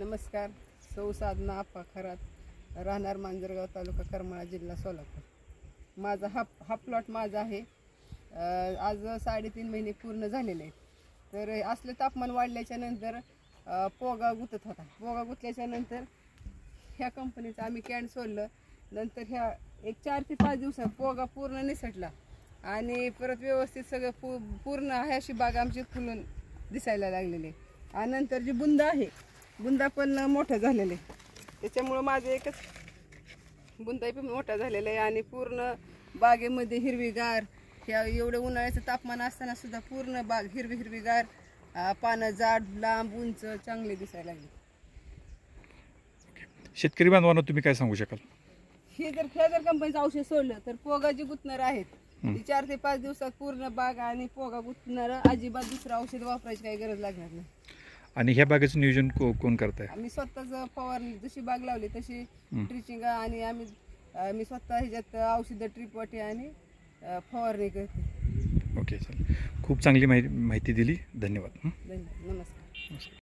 नमस्कार. सौ साधना आप्पा खरात, राहणार मांजरगाव, तालुका करमाळा, जिल्हा सोलापूर. माझा हा प्लॉट माझा आहे. आज 3.5 महिने पूर्ण झालेले आहेत. तर असलं तापमान वाढल्याच्या नंतर पोगा गुतत होता. पोगा गुतल्याच्या नंतर ह्या कंपनीचं आम्ही कॅन सोडलं. नंतर ह्या एक 4 ते 5 दिवसात पोगा पूर्ण निसटला आणि परत व्यवस्थित सगळं पूर्ण आहे अशी बाग आमची फुलून दिसायला लागलेली. आणि नंतर जी बुंदा आहे, बुंदा पण मोठा झालेला आहे. त्याच्यामुळं माझं एकच बुंदा पण मोठा झालेला आहे आणि पूर्ण बागेमध्ये हिरवीगार, ह्या एवढं उन्हाळ्याचं तापमान असताना सुद्धा पूर्ण बाग हिरवीगार, पानं जाड, लांब, उंच चांगले दिसायला लागले. शेतकरी बांधवांना तुम्ही काय सांगू शकाल? हे जर कंपनीचं औषध सोडलं तर पोगा जी गुतणार आहेत ती 4 ते 5 दिवसात पूर्ण बाग आणि पोगा गुतणार, अजिबात दुसरं औषध वापरायची काही गरज लागणार नाही. आणि ह्या बागेचं नियोजन कोण करताय? आम्ही स्वतःच फवारणी, जशी बाग लावली तशी ट्रिचिंग आणि मी स्वतः ह्याच्यात औषध, ट्रिप वाटी आणि फवारणी करते. ओके, चल, खूप चांगली माहिती दिली. धन्यवाद. नमस्कार.